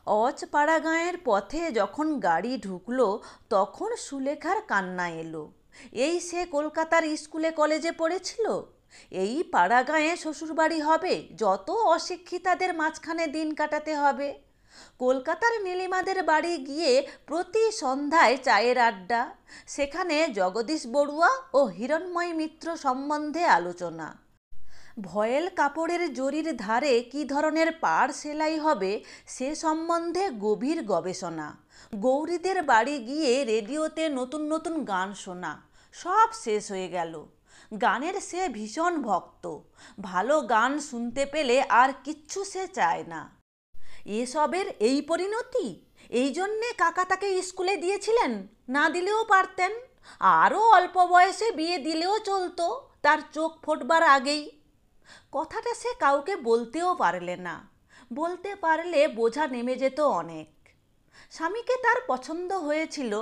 অজপাড়া গাঁয়ের পথে যখন গাড়ি ঢুকলো তখন সুলেখার কান্না এলো। এই সে কলকাতার স্কুলে কলেজে পড়েছিল, এই পাড়া গাঁয়ে শ্বশুরবাড়ি হবে, যত অশিক্ষিতাদের মাঝখানে দিন কাটাতে হবে। কলকাতার নীলিমাদের বাড়ি গিয়ে প্রতি সন্ধ্যায় চায়ের আড্ডা, সেখানে জগদীশ বড়ুয়া ও হিরণময় মিত্র সম্বন্ধে আলোচনা। ভয়েল কাপড়ের জরির ধারে কী ধরনের পাড় সেলাই হবে সে সম্বন্ধে গভীর গবেষণা। গৌরীদের বাড়ি গিয়ে রেডিওতে নতুন নতুন গান শোনা। সব শেষ হয়ে গেল। গানের সে ভীষণ ভক্ত, ভালো গান শুনতে পেলে আর কিচ্ছু সে চায় না। এসবের এই পরিণতি, এই জন্যে কাকা তাকে স্কুলে দিয়েছিলেন, না দিলেও পারতেন। আরও অল্প বয়সে বিয়ে দিলেও চলতো, তার চোখ ফোটবার আগেই। কথাটা সে কাউকে বলতেও পারলে না, বলতে পারলে বোঝা নেমে যেত অনেক। স্বামীকে তার পছন্দ হয়েছিল,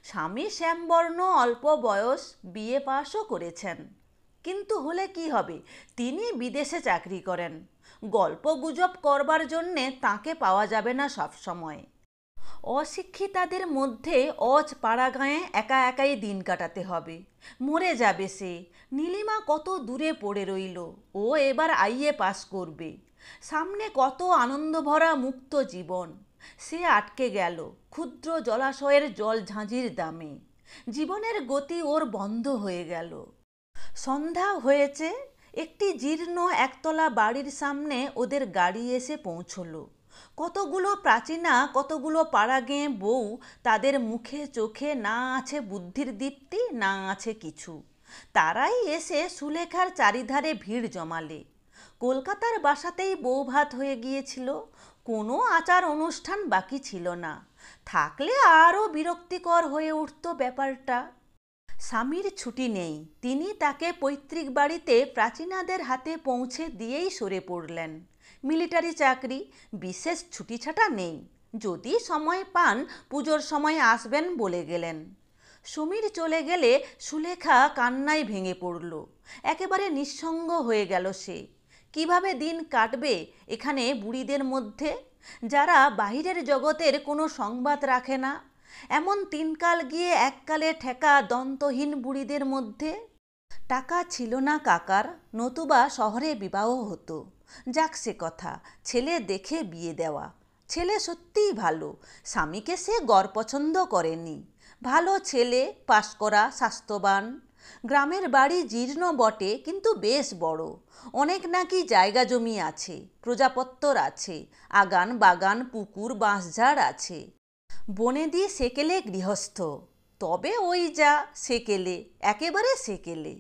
স্বামী শ্যামবর্ণ, অল্প বয়স, বিয়ে পাশও করেছেন। কিন্তু হলে কি হবে, তিনি বিদেশে চাকরি করেন, গল্প গুজব করবার জন্যে তাকে পাওয়া যাবে না সব সময়। অশিক্ষিতাদের মধ্যে অজপাড়া গাঁয়ে একা একাই দিন কাটাতে হবে, মরে যাবে সে। নীলিমা কত দূরে পড়ে রইল, ও এবার আইএ পাস করবে, সামনে কত আনন্দভরা মুক্ত জীবন, সে আটকে গেল ক্ষুদ্র জলাশয়ের জল ঝাঁঝির দামে। জীবনের গতি ওর বন্ধ হয়ে গেল। সন্ধ্যা হয়েছে, একটি জীর্ণ একতলা বাড়ির সামনে ওদের গাড়ি এসে পৌঁছলো। কতগুলো প্রাচীনা, কতগুলো পাড়া গেঁয়ে বউ, তাদের মুখে চোখে না আছে বুদ্ধির দীপ্তি, না আছে কিছু। তারাই এসে সুলেখার চারিধারে ভিড় জমালে। কলকাতার বাসাতেই বউ ভাত হয়ে গিয়েছিল, কোনো আচার অনুষ্ঠান বাকি ছিল না। থাকলে আরও বিরক্তিকর হয়ে উঠত ব্যাপারটা। স্বামীর ছুটি নেই, তিনি তাকে পৈতৃক বাড়িতে প্রাচীনাদের হাতে পৌঁছে দিয়েই সরে পড়লেন। মিলিটারি চাকরি, বিশেষ ছুটি ছাটা নেই, যদি সময় পান পুজোর সময় আসবেন বলে গেলেন। সমীর চলে গেলে সুলেখা কান্নায় ভেঙে পড়ল। একেবারে নিঃসঙ্গ হয়ে গেল সে। কিভাবে দিন কাটবে এখানে বুড়িদের মধ্যে, যারা বাহিরের জগতের কোনো সংবাদ রাখে না, এমন তিনকাল গিয়ে এককালে ঠেকা দন্তহীন বুড়িদের মধ্যে? টাকা ছিল না কাকার, নতুবা শহরে বিবাহ হতো। যাক সে কথা, ছেলে দেখে বিয়ে দেওয়া। ছেলে সত্যিই ভালো, স্বামীকে সে গড় পছন্দ করেনি। ভালো ছেলে, পাশ করা, স্বাস্থ্যবান। গ্রামের বাড়ি জীর্ণ বটে, কিন্তু বেশ বড়। অনেক নাকি জায়গা জমি আছে, প্রজাপত্তর আছে, আগান বাগান, পুকুর, বাঁশঝাড় আছে। বনেদি সেকেলে গৃহস্থ, তবে ওই যা সেকেলে, একেবারে সেকেলে।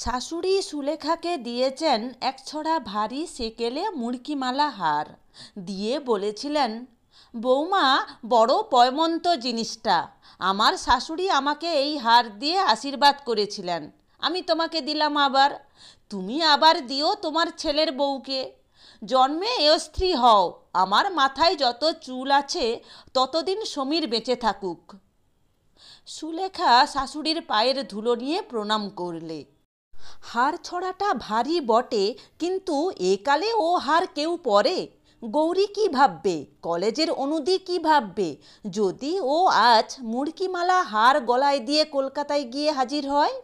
শাশুড়ি সুলেখাকে দিয়েছেন একছড়া ভারী সেকেলে মুড়কিমালা হার, দিয়ে বলেছিলেন, বৌমা, বড় পয়মন্ত জিনিসটা। আমার শাশুড়ি আমাকে এই হার দিয়ে আশীর্বাদ করেছিলেন, আমি তোমাকে দিলাম, আবার তুমি আবার দিও তোমার ছেলের বউকে। জন্মে স্ত্রী হও, আমার মাথায় যত চুল আছে ততদিন সমীর বেঁচে থাকুক। সুলেখা শাশুড়ির পায়ের ধুলো নিয়ে প্রণাম করলে। হার ছড়াটা ভারী বটে, কিন্তু একালে ও হার কেউ পরে? গৌরী কি ভাববে, কলেজের অনুদি কি ভাববে, যদি ও আজ মুড়কিমালা হার গলায় দিয়ে কলকাতায় গিয়ে হাজির হয়?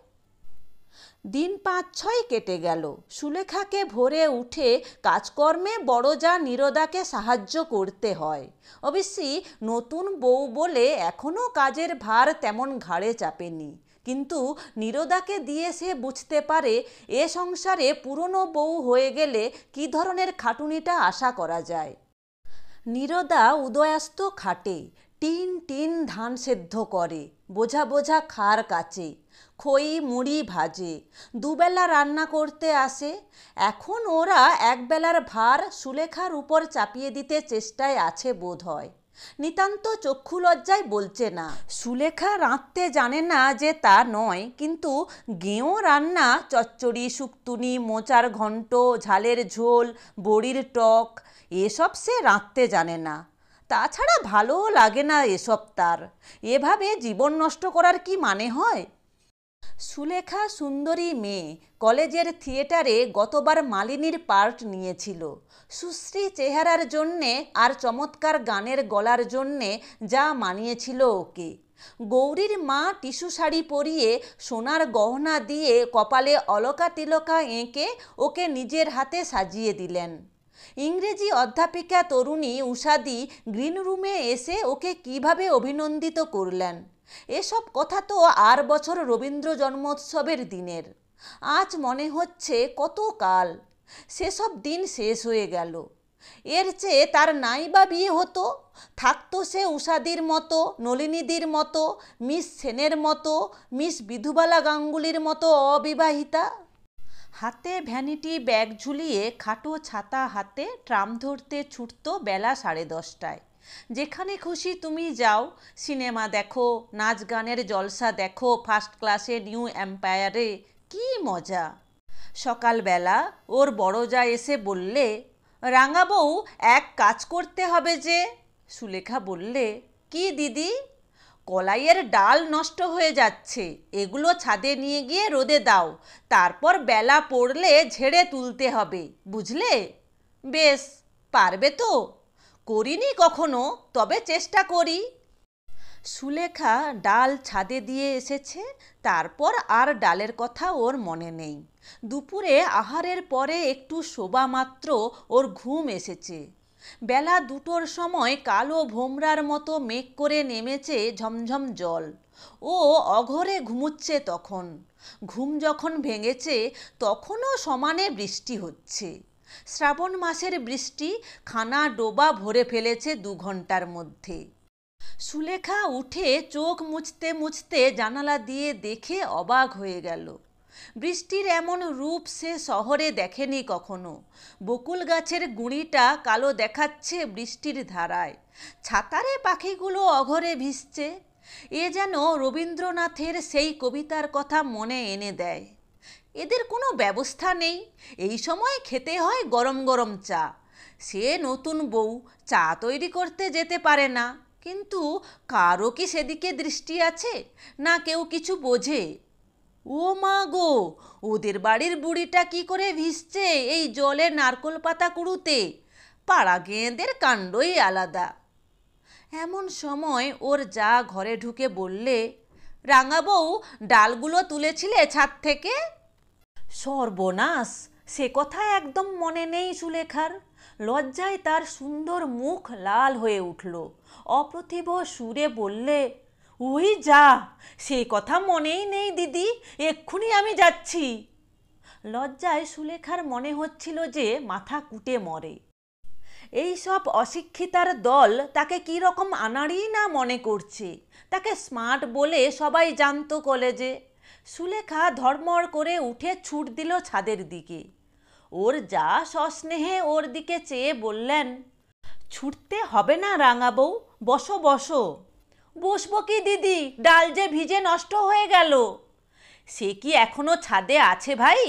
দিন 5-6 কেটে গেল। সুলেখাকে ভোরে উঠে কাজকর্মে বড় যা নীরদাকে সাহায্য করতে হয়। অবশ্যই নতুন বউ বলে এখনও কাজের ভার তেমন ঘাড়ে চাপেনি, কিন্তু নীরদাকে দিয়ে সে বুঝতে পারে এ সংসারে পুরনো বউ হয়ে গেলে কী ধরনের খাটুনিটা আশা করা যায়। নীরদা উদয়াস্ত খাটে, টিন টিন ধান সেদ্ধ করে, বোঝা বোঝা খার কাচে, খই মুড়ি ভাজে, দুবেলা রান্না করতে আসে। এখন ওরা একবেলার ভার সুলেখার উপর চাপিয়ে দিতে চেষ্টায় আছে বোধ হয়। নিতান্ত চক্ষু লজ্জায় বলছে না। সুলেখা রাঁধতে জানে না যে তা নয়, কিন্তু গেঁয়ো রান্না, চচ্চড়ি, শুক্তুনি, মোচার ঘণ্ট, ঝালের ঝোল, বড়ির টক, এসব সে রাঁধতে জানে না। তাছাড়া ভালোও লাগে না এসব তার। এভাবে জীবন নষ্ট করার কি মানে হয়? সুলেখা সুন্দরী মেয়ে, কলেজের থিয়েটারে গতবার মালিনীর পার্ট নিয়েছিল। সুশ্রী চেহারার জন্যে আর চমৎকার গানের গলার জন্যে যা মানিয়েছিল ওকে। গৌরীর মা টিস্যু শাড়ি পরিয়ে সোনার গহনা দিয়ে কপালে অলকা তিলকা এঁকে ওকে নিজের হাতে সাজিয়ে দিলেন। ইংরেজি অধ্যাপিকা তরুণী উষাদি গ্রিন রুমে এসে ওকে কিভাবে অভিনন্দিত করলেন। এসব কথা তো আর বছর রবীন্দ্র জন্মোৎসবের দিনের। আজ মনে হচ্ছে কত কাল, সেসব দিন শেষ হয়ে গেল। এর চেয়ে তার নাই বা বিয়ে হতো, থাকতো সে উষাদির মতো, নলিনীদির মতো, মিস সেনের মতো, মিস বিধুবালা গাঙ্গুলির মতো অবিবাহিতা। হাতে ভ্যানিটি ব্যাগ ঝুলিয়ে খাটো ছাতা হাতে ট্রাম ধরতে ছুটতো বেলা 10:30টায়। যেখানে খুশি তুমি যাও, সিনেমা দেখো, নাচ গানের জলসা দেখো, ফার্স্ট ক্লাসে নিউ এম্পায়ারে, কি মজা। সকালবেলা ওর বড় যা এসে বললে, রাঙা বউ এক কাজ করতে হবে যে। সুলেখা বললে, কি দিদি? কলাইয়ের ডাল নষ্ট হয়ে যাচ্ছে, এগুলো ছাদে নিয়ে গিয়ে রোদে দাও, তারপর বেলা পড়লে ঝেড়ে তুলতে হবে, বুঝলে? বেশ, পারবে তো? করিনি কখনো, তবে চেষ্টা করি। সুলেখা ডাল ছাদে দিয়ে এসেছে, তারপর আর ডালের কথা ওর মনে নেই। দুপুরে আহারের পরে একটু শোবা মাত্র ওর ঘুম এসেছে। বেলা 2টোর সময় কালো ভোমরার মতো মেঘ করে নেমেছে ঝমঝম জল। ও অঘরে ঘুমুচ্ছে তখন। ঘুম যখন ভেঙেছে তখনও সমানে বৃষ্টি হচ্ছে। শ্রাবণ মাসের বৃষ্টি খানা ডোবা ভরে ফেলেছে 2 ঘন্টার মধ্যে। সুলেখা উঠে চোখ মুছতে মুছতে জানালা দিয়ে দেখে অবাক হয়ে গেল। বৃষ্টির এমন রূপ সে শহরে দেখেনি কখনো। বকুল গাছের গুঁড়িটা কালো দেখাচ্ছে বৃষ্টির ধারায়। ছাতারে পাখিগুলো অঘরে ভিজছে। এ যেন রবীন্দ্রনাথের সেই কবিতার কথা মনে এনে দেয়। এদের কোনো ব্যবস্থা নেই, এই সময় খেতে হয় গরম গরম চা। সে নতুন বউ, চা তৈরি করতে যেতে পারে না, কিন্তু কারও কি সেদিকে দৃষ্টি আছে? না কেউ কিছু বোঝে? ও মা গো, ওদের বাড়ির বুড়িটা কি করে ভিজছে এই জলে নারকোল পাতা কুড়ুতে? পাড়া গেঁদের কাণ্ডই আলাদা। এমন সময় ওর যা ঘরে ঢুকে বললে, রাঙা বউ, ডালগুলো তুলেছিলে ছাদ থেকে? সর্বনাশ, সে কথা একদম মনে নেই সুলেখার। লজ্জায় তার সুন্দর মুখ লাল হয়ে উঠল। অপ্রতিভ সুরে বললে, ওই যা, সে কথা মনেই নেই দিদি, এক্ষুনি আমি যাচ্ছি। লজ্জায় সুলেখার মনে হচ্ছিল যে মাথা কুটে মরে। এই সব অশিক্ষিতার দল তাকে কি রকম আনাড়ি না মনে করছে। তাকে স্মার্ট বলে সবাই জানতো কলেজে। সুলেখা ধড়মড় করে উঠে ছুট দিল ছাদের দিকে। ওর যা সস্নেহে ওর দিকে চেয়ে বললেন, ছুটতে হবে না রাঙা বউ, বসো বসো। বসবো কি দিদি, ডাল যে ভিজে নষ্ট হয়ে গেল। সে কি এখনো ছাদে আছে ভাই?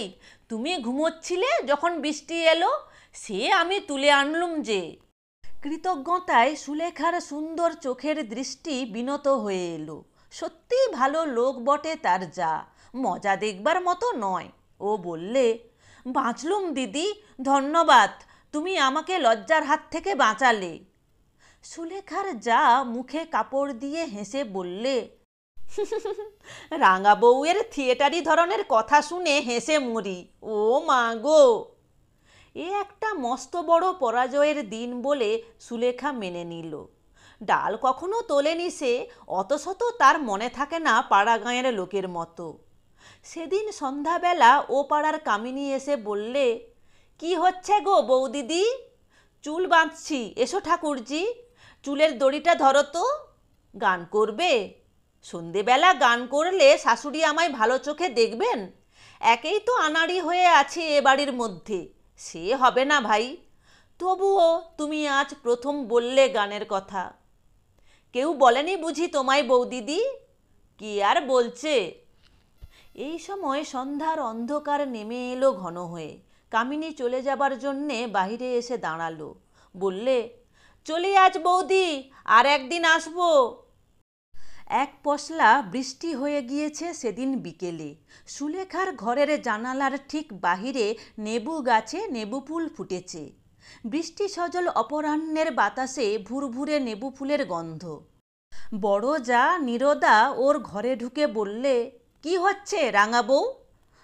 তুমি ঘুমোচ্ছিলে যখন বৃষ্টি এলো, সে আমি তুলে আনলুম যে। কৃতজ্ঞতায় সুলেখার সুন্দর চোখের দৃষ্টি বিনত হয়ে এলো। সত্যি ভালো লোক বটে তার যা, মজা দেখবার মতো নয়। ও বললে, বাঁচলুম দিদি, ধন্যবাদ, তুমি আমাকে লজ্জার হাত থেকে বাঁচালে। সুলেখার যা মুখে কাপড় দিয়ে হেসে বললে, রাঙা বউয়ের থিয়েটারি ধরনের কথা শুনে হেসে মরি, ও মা গো। এ একটা মস্ত বড় পরাজয়ের দিন বলে সুলেখা মেনে নিল। ডাল কখনো তোলেনি সে, অতশত তার মনে থাকে না পাড়া গাঁয়ের লোকের মতো। সেদিন সন্ধ্যাবেলা ও পাড়ার কামিনী এসে বললে, কি হচ্ছে গো বৌদিদি? চুল বাঁধছি, এসো ঠাকুরজি, চুলের দড়িটা ধরো তো। গান করবে? সন্ধেবেলা গান করলে শাশুড়ি আমায় ভালো চোখে দেখবেন? একেই তো আনাড়ি হয়ে আছে এ বাড়ির মধ্যে, সে হবে না ভাই। তবুও তুমি আজ প্রথম বললে গানের কথা। কেউ বলেনি বুঝি তোমায় বৌদিদি? কি আর বলছে। এই সময় সন্ধ্যার অন্ধকার নেমে এলো ঘন হয়ে। কামিনী চলে যাবার জন্যে বাহিরে এসে দাঁড়ালো। বললে, চলি আজ বৌদি, আর একদিন আসবো। এক পশলা বৃষ্টি হয়ে গিয়েছে সেদিন বিকেলে। সুলেখার ঘরের জানালার ঠিক বাহিরে নেবু গাছে নেবু ফুল ফুটেছে। বৃষ্টি সজল অপরাহ্নের বাতাসে ভুরভুরে নেবু ফুলের গন্ধ। বড় যা নীরদা ওর ঘরে ঢুকে বললে, কি হচ্ছে রাঙা বউ?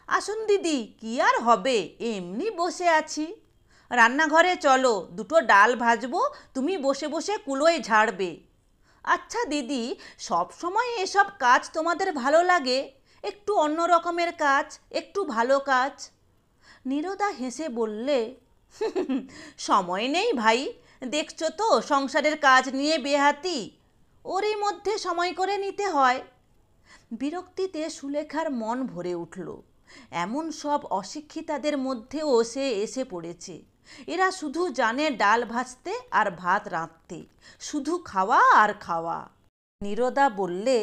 আসুন দিদি, কি আর হবে, এমনি বসে আছি। রান্নাঘরে চলো, দুটো ডাল ভাজবো, তুমি বসে বসে কুলোয় ঝাড়বে। আচ্ছা দিদি, সব সময় এসব কাজ তোমাদের ভালো লাগে? একটু অন্য রকমের কাজ, একটু ভালো কাজ। নীরদা হেসে বললে, সময় নেই ভাই, দেখছো তো সংসারের কাজ নিয়ে বেহাতি, ওরই মধ্যে সময় করে নিতে হয়। বিরক্তিতে সুলেখার মন ভরে উঠল। এমন সব অশিক্ষিতাদের মধ্যেও সে এসে পড়েছে। এরা শুধু জানে ডাল ভাজতে আর ভাত রাঁধতে, শুধু খাওয়া আর খাওয়া। নীরদা বললে,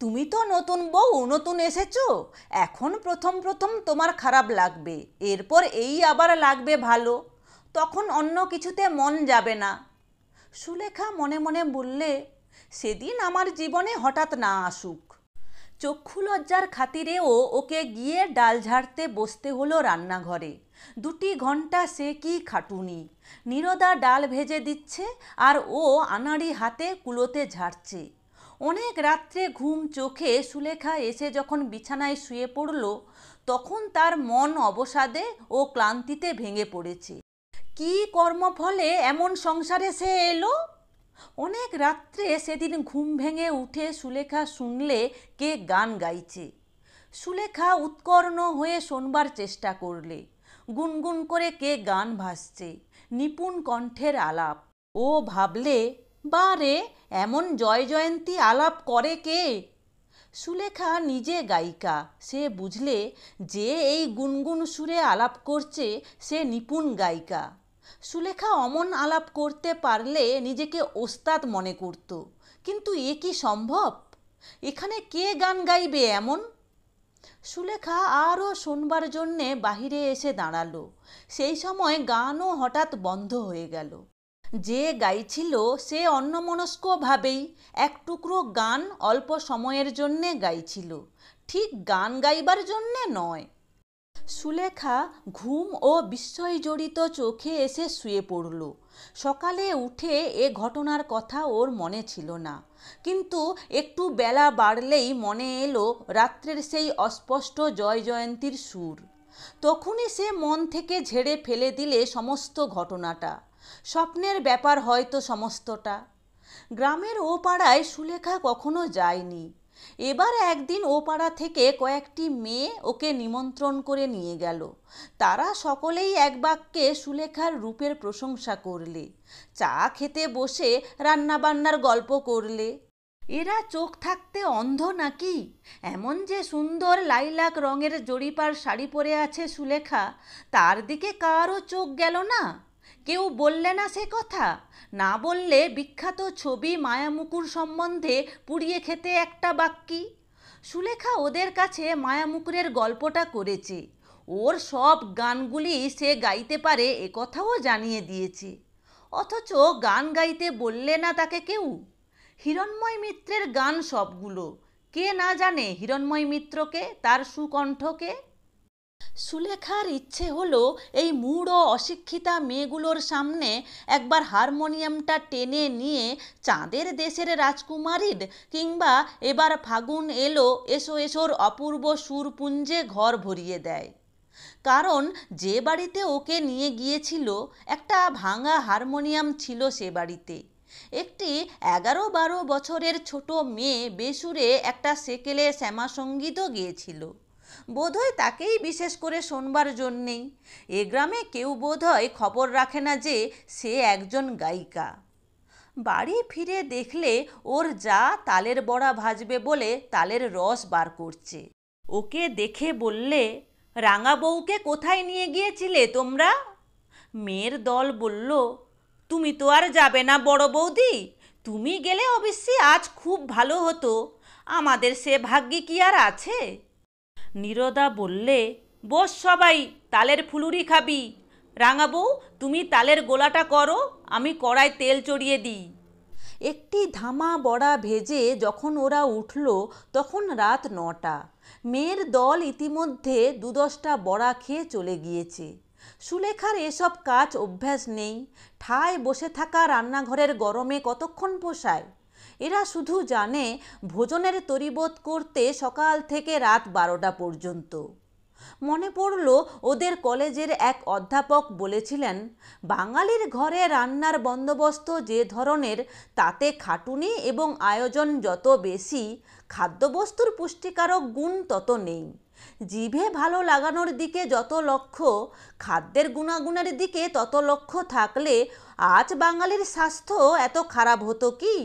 তুমি তো নতুন বউ, নতুন এসেছো, এখন প্রথম প্রথম তোমার খারাপ লাগবে, এরপর এই আবার লাগবে ভালো, তখন অন্য কিছুতে মন যাবে না। সুলেখা মনে মনে বললে, সেদিন আমার জীবনে হঠাৎ না আসুক। চক্ষু লজ্জার খাতিরেও ওকে গিয়ে ডাল ঝাড়তে বসতে হলো রান্নাঘরে। 2 ঘন্টা সে কি খাটুনি। নীরদা ডাল ভেজে দিচ্ছে আর ও আনাড়ি হাতে কুলোতে ঝাড়ছে। অনেক রাত্রে ঘুম চোখে সুলেখা এসে যখন বিছানায় শুয়ে পড়ল, তখন তার মন অবসাদে ও ক্লান্তিতে ভেঙে পড়েছে। কি কর্মফলে এমন সংসারে সে এলো? অনেক রাত্রে সেদিন ঘুম ভেঙে উঠে সুলেখা শুনলে কে গান গাইছে। সুলেখা উৎকর্ণ হয়ে শোনবার চেষ্টা করলে। গুনগুন করে কে গান ভাসছে, নিপুণ কণ্ঠের আলাপ। ও ভাবলে, বারে, এমন জয় জয়ন্তী আলাপ করে কে? সুলেখা নিজে গায়িকা, সে বুঝলে যে এই গুনগুন সুরে আলাপ করছে সে নিপুণ গায়িকা। সুলেখা অমন আলাপ করতে পারলে নিজেকে ওস্তাদ মনে করত, কিন্তু এ কি সম্ভব? এখানে কে গান গাইবে এমন? সুলেখা আরও শোনবার জন্যে বাহিরে এসে দাঁড়ালো। সেই সময় গানও হঠাৎ বন্ধ হয়ে গেল। যে গাইছিল সে অন্যমনস্কভাবেই এক টুকরো গান অল্প সময়ের জন্যে গাইছিল, ঠিক গান গাইবার জন্যে নয়। সুলেখা ঘুম ও বিস্ময় জড়িত চোখে এসে শুয়ে পড়ল। সকালে উঠে এ ঘটনার কথা ওর মনে ছিল না, কিন্তু একটু বেলা বাড়লেই মনে এলো রাত্রের সেই অস্পষ্ট জয় জয়ন্তীর সুর। তখনই সে মন থেকে ঝেড়ে ফেলে দিলে সমস্ত ঘটনাটা। স্বপ্নের ব্যাপার হয়তো সমস্তটা। গ্রামের ও পাড়ায় সুলেখা কখনো যায়নি। এবার একদিন ও পাড়া থেকে কয়েকটি মেয়ে ওকে নিমন্ত্রণ করে নিয়ে গেল। তারা সকলেই এক বাক্যে সুলেখার রূপের প্রশংসা করলে। চা খেতে বসে রান্নাবান্নার গল্প করলে। এরা চোখ থাকতে অন্ধ নাকি? এমন যে সুন্দর লাইলাক রঙের জরিপার শাড়ি পরে আছে সুলেখা, তার দিকে কারও চোখ গেল না? কেউ বললে না সে কথা? না বললে বিখ্যাত ছবি মায়ামুকুর সম্বন্ধে পুড়িয়ে খেতে একটা বাক্যি। সুলেখা ওদের কাছে মায়ামুকুরের গল্পটা করেছে। ওর সব গানগুলি সে গাইতে পারে এ কথাও জানিয়ে দিয়েছে। অথচ গান গাইতে বললে না তাকে কেউ। হিরণ্ময় মিত্রের গান সবগুলো। কে না জানে হিরণ্ময় মিত্রকে, তার সুকণ্ঠকে? সুলেখার ইচ্ছে হলো এই মূঢ় অশিক্ষিতা মেয়েগুলোর সামনে একবার হারমোনিয়ামটা টেনে নিয়ে চাঁদের দেশের রাজকুমারীর কিংবা এবার ফাগুন এলো এসো এসোর অপূর্ব সুরপুঞ্জে ঘর ভরিয়ে দেয়। কারণ যে বাড়িতে ওকে নিয়ে গিয়েছিল একটা ভাঙা হারমোনিয়াম ছিল সে বাড়িতে। একটি 11-12 বছরের ছোট মেয়ে বেসুরে একটা সেকেলে শ্যামাসঙ্গীতও গেয়েছিল। বোধহয় তাকেই বিশেষ করে শোনবার জন্যেই। এ গ্রামে কেউ বোধহয় খবর রাখে না যে সে একজন গায়িকা। বাড়ি ফিরে দেখলে ওর যা তালের বড়া ভাজবে বলে তালের রস বার করছে। ওকে দেখে বললে, রাঙা বউকে কোথায় নিয়ে গিয়েছিলে তোমরা? মেয়ের দল বলল, তুমি তো আর যাবে না বড় বৌদি, তুমি গেলে অবশ্যই আজ খুব ভালো হতো, আমাদের সে ভাগ্যে কি আর আছে? নীরদা বললে, বস সবাই, তালের ফুলুরি খাবি। রাঙা বউ, তুমি তালের গোলাটা করো, আমি কড়ায় তেল চড়িয়ে দিই। একটি ধামা বড়া ভেজে যখন ওরা উঠল তখন রাত 9টা। মেয়ের দল ইতিমধ্যে 2-10টা বড়া খেয়ে চলে গিয়েছে। সুলেখার এসব কাজ অভ্যাস নেই। ঠায় বসে থাকা রান্নাঘরের গরমে কতক্ষণ পোষায়। এরা শুধু জানে ভোজনের তরিবোধ করতে সকাল থেকে রাত 12টা পর্যন্ত। মনে পড়ল ওদের কলেজের এক অধ্যাপক বলেছিলেন, বাঙালির ঘরে রান্নার বন্দোবস্ত যে ধরনের তাতে খাটুনি এবং আয়োজন যত বেশি, খাদ্যবস্তুর পুষ্টিকারক গুণ তত নেই। জিভে ভালো লাগানোর দিকে যত লক্ষ্য, খাদ্যের গুণাগুণের দিকে তত লক্ষ্য থাকলে আজ বাঙালির স্বাস্থ্য এত খারাপ হতো কি?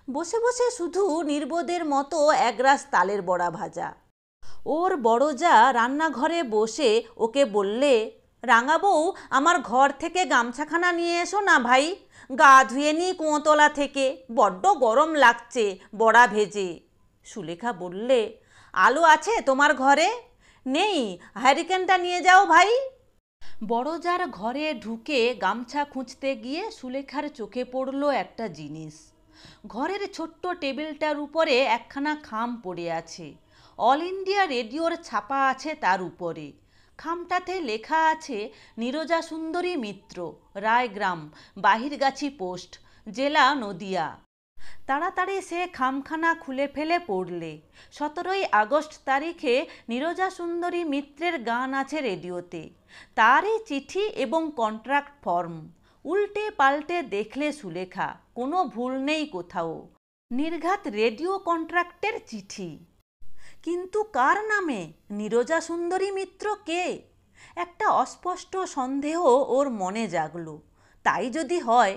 বসে বসে শুধু নির্বোধের মতো একরাশ তালের বড়া ভাজা। ওর বড় যা রান্নাঘরে বসে ওকে বললে, রাঙা বউ, আমার ঘর থেকে গামছাখানা নিয়ে এসো না ভাই, গা ধুয়ে নিই কুঁয়োতলা থেকে, বড্ড গরম লাগছে বড়া ভেজে। সুলেখা বললে, আলো আছে তোমার ঘরে? নেই, হ্যারিকেনটা নিয়ে যাও ভাই। বড় যার ঘরে ঢুকে গামছা খুঁজতে গিয়ে সুলেখার চোখে পড়ল একটা জিনিস। ঘরের ছোট্ট টেবিলটার উপরে একখানা খাম পড়ে আছে। অল ইন্ডিয়া রেডিওর ছাপা আছে তার উপরে। খামটাতে লেখা আছে নীরজা সুন্দরী মিত্র, রায়গ্রাম, বাহিরগাছি পোস্ট, জেলা নদিয়া। তাড়াতাড়ি সে খামখানা খুলে ফেলে পড়লে 17ই আগস্ট তারিখে নীরজা সুন্দরী মিত্রের গান আছে রেডিওতে। তারই চিঠি এবং কন্ট্রাক্ট ফর্ম। উল্টে পাল্টে দেখলে সুলেখা, কোনো ভুল নেই কোথাও। নির্ঘাত রেডিও কন্ট্রাক্টের চিঠি। কিন্তু কার নামে? নীরজা সুন্দরী মিত্র কে? একটা অস্পষ্ট সন্দেহ ওর মনে জাগলো। তাই যদি হয়?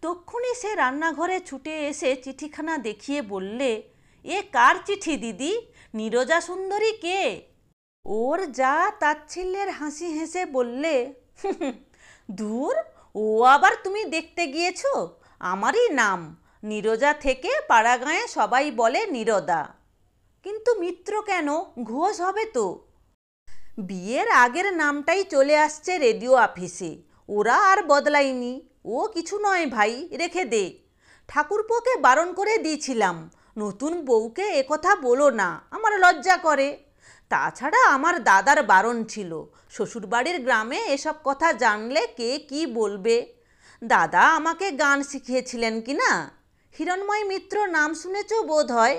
তক্ষুনি সে রান্নাঘরে ছুটে এসে চিঠিখানা দেখিয়ে বললে, এ কার চিঠি দিদি? নীরজা সুন্দরী কে? ওর যা তাচ্ছিল্যের হাসি হেসে বললে, দূর, ও আবার তুমি দেখতে গিয়েছো? আমারই নাম নীরজা থেকে পাড়াগাঁয়ে সবাই বলে নীরদা। কিন্তু মিত্র কেন? ঘোষ হবে তো। বিয়ের আগের নামটাই চলে আসছে রেডিও অফিসে, ওরা আর বদলায়নি। ও কিছু নয় ভাই, রেখে দে। ঠাকুরপোকে বারণ করে দিয়েছিলাম, নতুন বউকে একথা বলো না, আমার লজ্জা করে। তাছাড়া আমার দাদার বারণ ছিল, শ্বশুরবাড়ির গ্রামে এসব কথা জানলে কে কি বলবে। দাদা আমাকে গান শিখিয়েছিলেন কি না? হিরণময় মিত্র নাম শুনেছ বোধ হয়।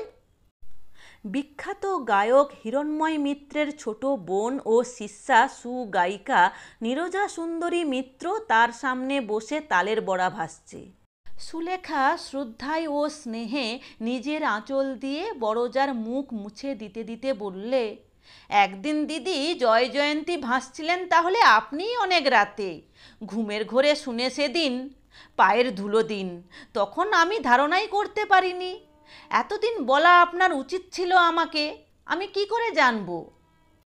বিখ্যাত গায়ক হিরণময় মিত্রের ছোট বোন ও শিষ্যা সুগায়িকা নীরজা সুন্দরী মিত্র তার সামনে বসে তালের বড়া ভাসছে। সুলেখা শ্রদ্ধায় ও স্নেহে নিজের আঁচল দিয়ে বড়জার মুখ মুছে দিতে দিতে বললে, একদিন দিদি জয় জয়ন্তী ভাসছিলেন তাহলে আপনিই অনেক রাতে। ঘুমের ঘোরে শুনে সেদিন পায়ের ধুলো দিন, তখন আমি ধারণাই করতে পারিনি। এতদিন বলা আপনার উচিত ছিল আমাকে, আমি কি করে জানবো?